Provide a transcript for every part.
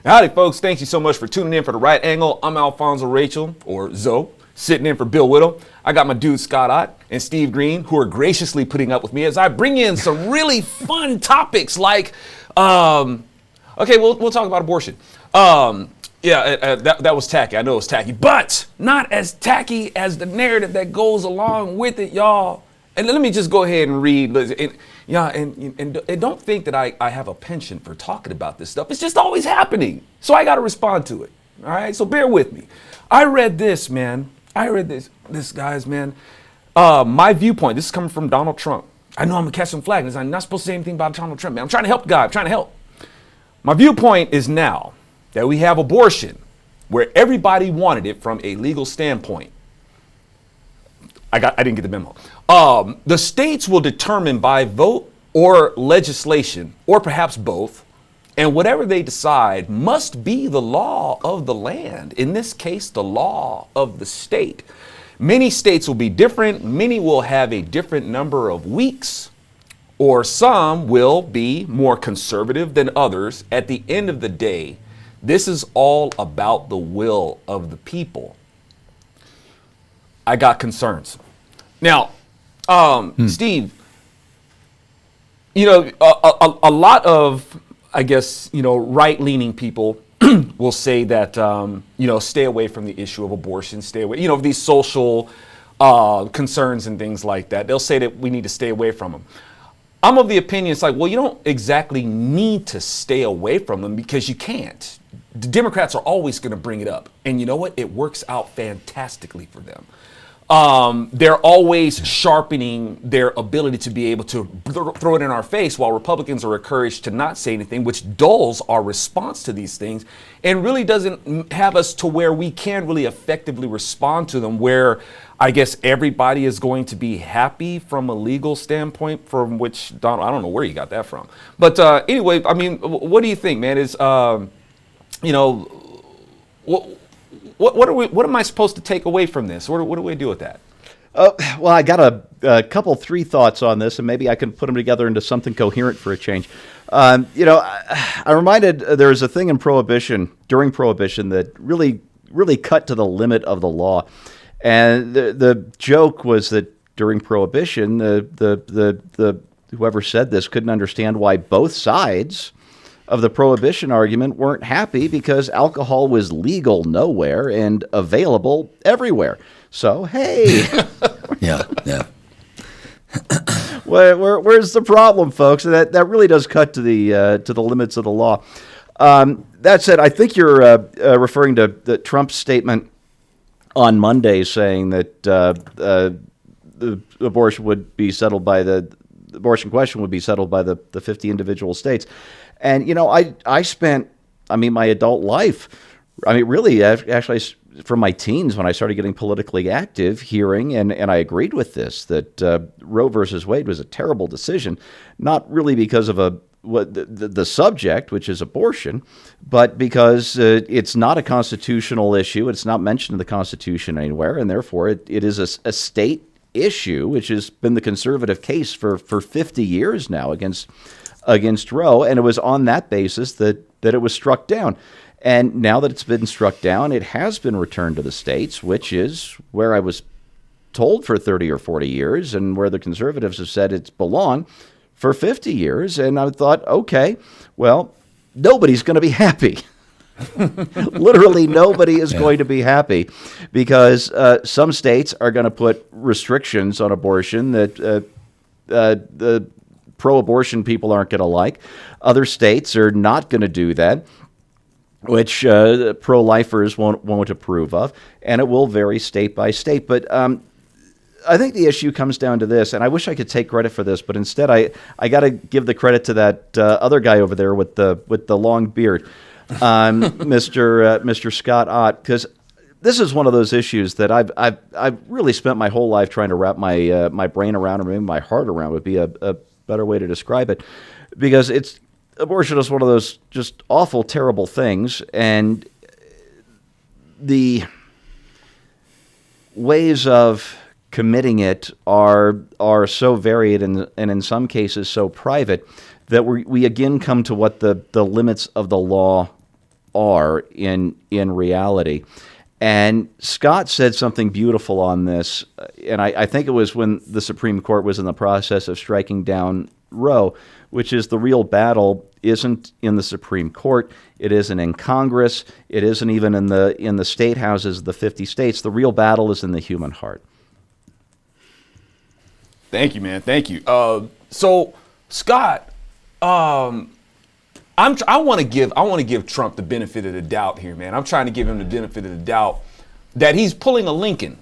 Howdy, folks. Thank you so much for tuning in for The Right Angle. I'm Alfonzo Rachel, or Zoe, sitting in for Bill Whittle. I got my dude Scott Ott and Steve Green, who are graciously putting up with me as I bring in some really fun topics like, we'll talk about abortion. That was tacky. I know it was tacky, but not as tacky as the narrative that goes along with it, y'all. And let me just go ahead and read. And don't think that I have a penchant for talking about this stuff. It's just always happening. So I got to respond to it. All right. So bear with me. I read this, man. This guys, man. My viewpoint. This is coming from Donald Trump. I know I'm gonna catch some flag. I'm not supposed to say anything about Donald Trump, man. I'm trying to help the guy. I'm trying to help. My viewpoint is now that we have abortion where everybody wanted it from a legal standpoint. I didn't get the memo. The states will determine by vote or legislation, or perhaps both, and whatever they decide must be the law of the land. In this case, the law of the state. Many states will be different. Many will have a different number of weeks, or some will be more conservative than others. At the end of the day, this is all about the will of the people. I got concerns. Now, Steve, a lot of, I guess, right-leaning people will say that, stay away from the issue of abortion, stay away, these social concerns and things like that. They'll say that we need to stay away from them. I'm of the opinion, it's like, well, you don't exactly need to stay away from them because you can't. The Democrats are always going to bring it up. And you know what? It works out fantastically for them. They're always sharpening their ability to be able to throw it in our face, while Republicans are encouraged to not say anything, which dulls our response to these things and really doesn't have us to where we can really effectively respond to them, where I guess everybody is going to be happy from a legal standpoint, from which, Donald, I don't know where you got that from. But anyway, I mean, what do you think, man? What am I supposed to take away from this? What do we do with that? Well, I got a couple, three thoughts on this, and maybe I can put them together into something coherent for a change. I'm reminded there was a thing in during Prohibition, that really cut to the limit of the law. And the joke was that during Prohibition, the whoever said this couldn't understand why both sides of the Prohibition argument weren't happy, because alcohol was legal nowhere and available everywhere. So, hey. Yeah. Where's the problem, folks? That really does cut to the limits of the law. That said, I think you're referring to the Trump's statement on Monday, saying that the abortion question would be settled by the 50 individual states. And, I spent, my adult life, really, actually, from my teens, when I started getting politically active, hearing, and I agreed with this, that Roe versus Wade was a terrible decision, not really because of the subject, which is abortion, but because it's not a constitutional issue. It's not mentioned in the Constitution anywhere, and therefore it is a state issue, which has been the conservative case for 50 years now against Roe, and it was on that basis that it was struck down. And now that it's been struck down, it has been returned to the states, which is where I was told for 30 or 40 years, and where the conservatives have said it's belonged for 50 years. And I thought, okay, well, nobody's going to be happy. Literally nobody is going to be happy, because some states are going to put restrictions on abortion that the pro-abortion people aren't going to like. Other states are not going to do that, which pro-lifers won't approve of, and it will vary state by state. But I think the issue comes down to this, and I wish I could take credit for this, but instead I got to give the credit to that other guy over there with the long beard, Mr. Scott Ott, because this is one of those issues that I've really spent my whole life trying to wrap my brain around, or maybe my heart around would be a better way to describe it, because abortion is one of those just awful, terrible things, and the ways of committing it are so varied and in some cases so private that we again come to what the limits of the law are in reality. And Scott said something beautiful on this, and I think it was when the Supreme Court was in the process of striking down Roe, which is the real battle isn't in the Supreme Court, it isn't in Congress, it isn't even in the state houses of the 50 states. The real battle is in the human heart. Thank you, man. Thank you. So, Scott, I want to give Trump the benefit of the doubt here, man. I'm trying to give him the benefit of the doubt that he's pulling a Lincoln.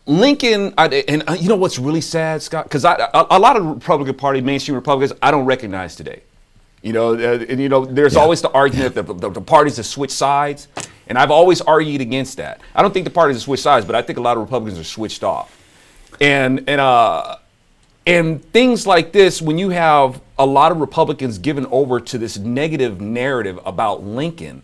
Lincoln, and you know what's really sad, Scott? Because a lot of the Republican Party, mainstream Republicans, I don't recognize today. There's always the argument that the parties have switched sides, and I've always argued against that. I don't think the parties have switched sides, but I think a lot of Republicans are switched off. And things like this, when you have a lot of Republicans given over to this negative narrative about Lincoln,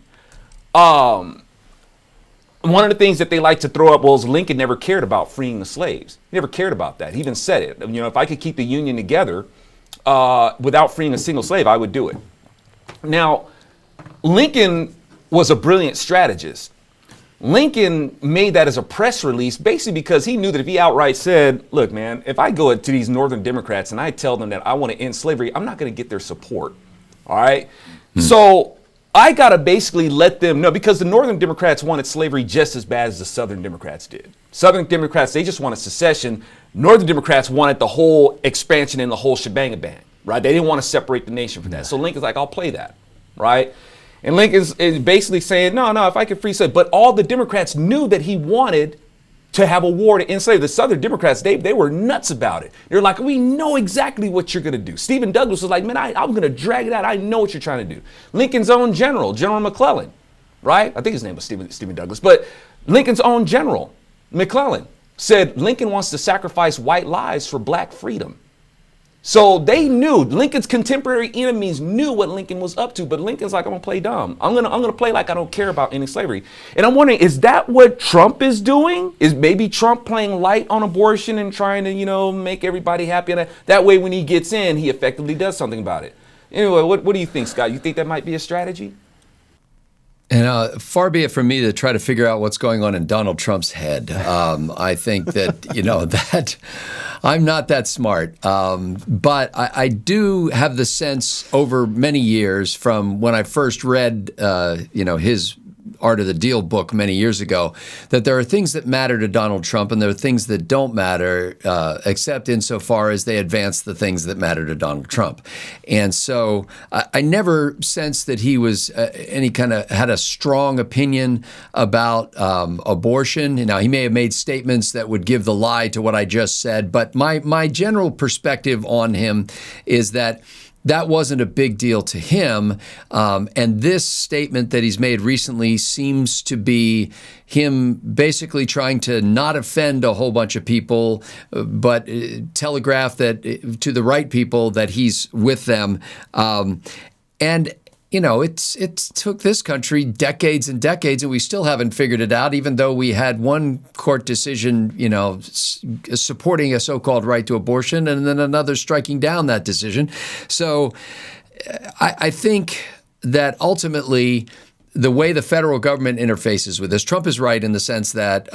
one of the things that they like to throw up was Lincoln never cared about freeing the slaves. He never cared about that. He even said it. If I could keep the Union together without freeing a single slave, I would do it. Now, Lincoln was a brilliant strategist. Lincoln made that as a press release basically because he knew that if he outright said, look, man, if I go to these Northern Democrats and I tell them that I want to end slavery, I'm not going to get their support. All right. So I got to basically let them know, because the Northern Democrats wanted slavery just as bad as the Southern Democrats did. Southern Democrats, they just wanted secession. Northern Democrats wanted the whole expansion and the whole shebang-a-bang, right? They didn't want to separate the nation from that. So Lincoln's like, I'll play that, right? And Lincoln is basically saying, no, if I could free slaves. But all the Democrats knew that he wanted to have a war to end slavery. The Southern Democrats, they were nuts about it. They're like, we know exactly what you're going to do. Stephen Douglas was like, man, I'm going to drag it out. I know what you're trying to do. Lincoln's own general, General McClellan, right? I think his name was Stephen Douglas. But Lincoln's own general, McClellan, said Lincoln wants to sacrifice white lives for black freedom. So they knew, Lincoln's contemporary enemies knew what Lincoln was up to, but Lincoln's like, I'm gonna play dumb. I'm gonna play like I don't care about ending slavery. And I'm wondering, is that what Trump is doing? Is maybe Trump playing light on abortion and trying to, make everybody happy? And that way, when he gets in, he effectively does something about it. Anyway, what do you think, Scott? You think that might be a strategy? And far be it from me to try to figure out what's going on in Donald Trump's head. I think that, that I'm not that smart. But I do have the sense over many years from when I first read, his Art of the Deal book many years ago, that there are things that matter to Donald Trump and there are things that don't matter, except insofar as they advance the things that matter to Donald Trump. And so I never sensed that he was had a strong opinion about abortion. Now, he may have made statements that would give the lie to what I just said, but my general perspective on him is that wasn't a big deal to him. And this statement that he's made recently seems to be him basically trying to not offend a whole bunch of people, but telegraph that to the right people that he's with them. It took this country decades and decades, and we still haven't figured it out, even though we had one court decision, supporting a so-called right to abortion, and then another striking down that decision. So I think that ultimately the way the federal government interfaces with this, Trump is right in the sense that,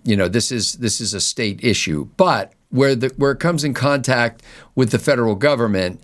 this is a state issue, but where it comes in contact with the federal government,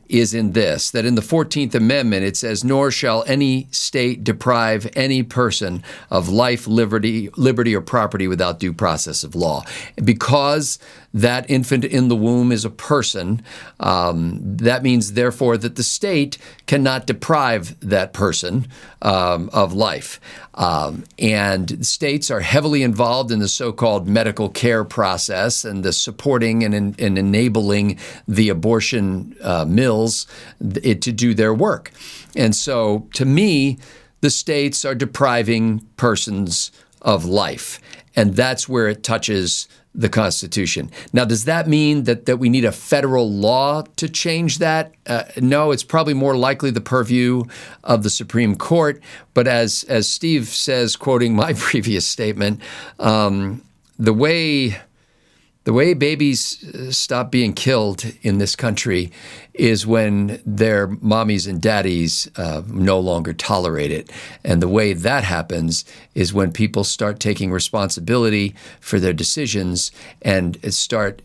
is in this, that in the 14th Amendment, it says, nor shall any state deprive any person of life, liberty, or property without due process of law. Because that infant in the womb is a person, that means, therefore, that the state cannot deprive that person of life. And states are heavily involved in the so-called medical care process and the supporting and enabling the abortion mills to do their work. And so, to me, the states are depriving persons of life. And that's where it touches the Constitution. Now, does that mean that we need a federal law to change that? No, it's probably more likely the purview of the Supreme Court. But as Steve says, quoting my previous statement, the way babies stop being killed in this country is when their mommies and daddies no longer tolerate it. And the way that happens is when people start taking responsibility for their decisions and start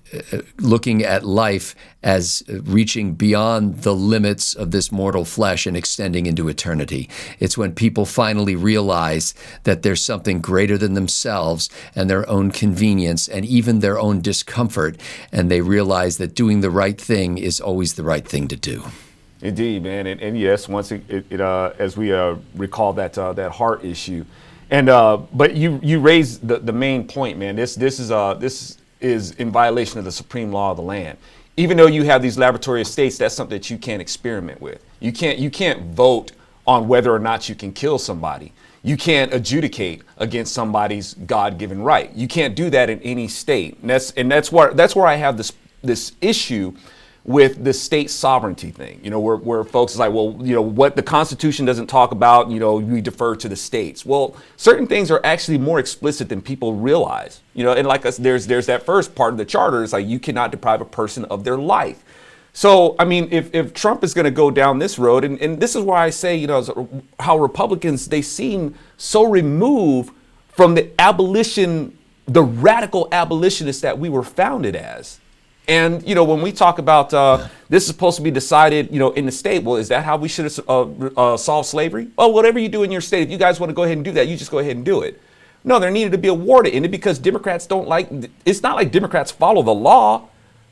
looking at life as reaching beyond the limits of this mortal flesh and extending into eternity. It's when people finally realize that there's something greater than themselves and their own convenience and even their own discomfort, and they realize that doing the right thing is always the right thing to do. Indeed, man, and yes, once as we recall that heart issue, and but you raised the main point, man. This is in violation of the supreme law of the land. Even though you have these laboratory estates, that's something that you can't experiment with. You can't vote on whether or not you can kill somebody. You can't adjudicate against somebody's God-given right. You can't do that in any state. And that's where I have this issue with the state sovereignty thing, where folks is like, well, what the Constitution doesn't talk about, we defer to the states. Well, certain things are actually more explicit than people realize, and like us, there's that first part of the charter. It's like, you cannot deprive a person of their life. So, I mean, if Trump is going to go down this road, and this is why I say, how Republicans, they seem so removed from the radical abolitionists that we were founded as. And, when we talk about this is supposed to be decided, in the state, well, is that how we should have solved slavery? Well, whatever you do in your state, if you guys want to go ahead and do that, you just go ahead and do it. No, there needed to be a war to end it because Democrats it's not like Democrats follow the law,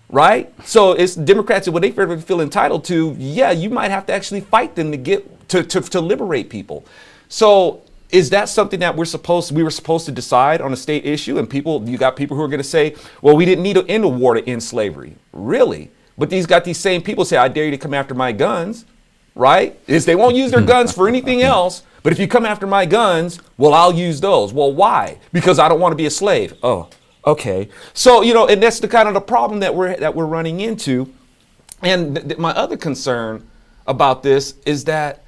right? So it's Democrats, when they feel entitled to, yeah, you might have to actually fight them to get to liberate people. So is that something that we were supposed to decide on a state issue? And you got people who are going to say, well, we didn't need to end a war to end slavery. Really? But these same people say, I dare you to come after my guns, right? They won't use their guns for anything else. But if you come after my guns, well, I'll use those. Well, why? Because I don't want to be a slave. Oh, okay. So, and that's the kind of the problem that we're running into. And my other concern about this is that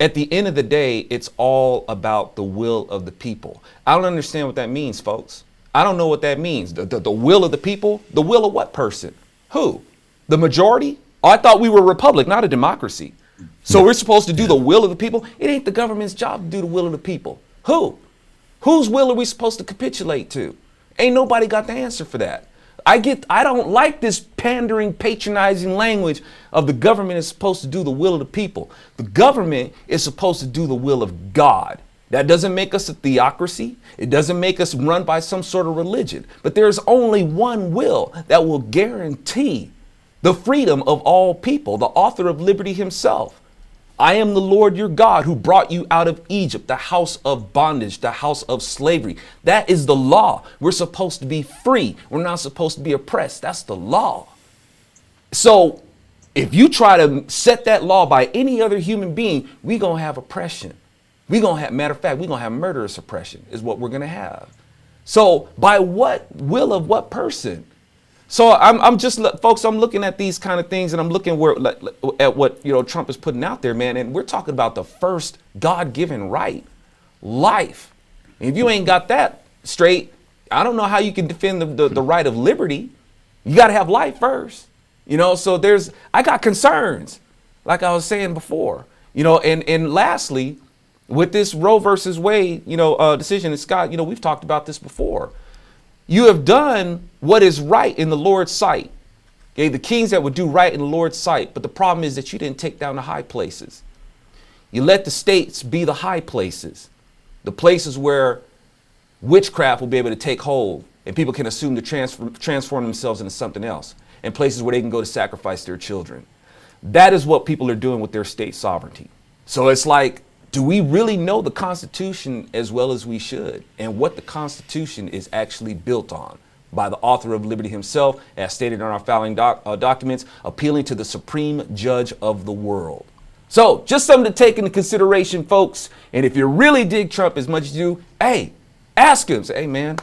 at the end of the day, it's all about the will of the people. I don't understand what that means, folks. I don't know what that means. The will of the people? The will of what person? Who? The majority? Oh, I thought we were a republic, not a democracy. So we're supposed to do the will of the people? It ain't the government's job to do the will of the people. Who? Whose will are we supposed to capitulate to? Ain't nobody got the answer for that. I don't like this pandering, patronizing language of the government is supposed to do the will of the people. The government is supposed to do the will of God. That doesn't make us a theocracy. It doesn't make us run by some sort of religion. But there's only one will that will guarantee the freedom of all people, the author of liberty himself. I am the Lord your God who brought you out of Egypt, the house of bondage, the house of slavery. That is the law. We're supposed to be free. We're not supposed to be oppressed. That's the law. So if you try to set that law by any other human being, we're going to have oppression. Matter of fact, we're going to have murderous oppression is what we're going to have. So by what will of what person? So folks, I'm looking at these kind of things and I'm looking at what, Trump is putting out there, man. And we're talking about the first God-given right, life. And if you ain't got that straight, I don't know how you can defend the right of liberty. You got to have life first, so I got concerns, like I was saying before, and lastly, with this Roe versus Wade, decision, and Scott, we've talked about this before. You have done what is right in the Lord's sight. Okay, the kings that would do right in the Lord's sight. But the problem is that you didn't take down the high places. You let the states be the high places, the places where witchcraft will be able to take hold and people can assume to transform themselves into something else, and places where they can go to sacrifice their children. That is what people are doing with their state sovereignty. So it's like, do we really know the Constitution as well as we should, and what the Constitution is actually built on by the author of liberty himself, as stated in our founding documents, appealing to the supreme judge of the world? So just something to take into consideration, folks. And if you really dig Trump as much as you do, hey, ask him, say, hey, man,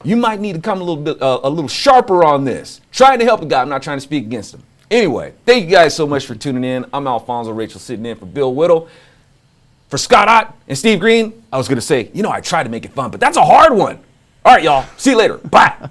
you might need to come a little sharper on this. Trying to help the guy. I'm not trying to speak against him. Anyway, thank you guys so much for tuning in. I'm Alfonzo Rachel, sitting in for Bill Whittle. For Scott Ott and Steve Green, I was going to say, I tried to make it fun, but that's a hard one. All right, y'all. See you later. Bye.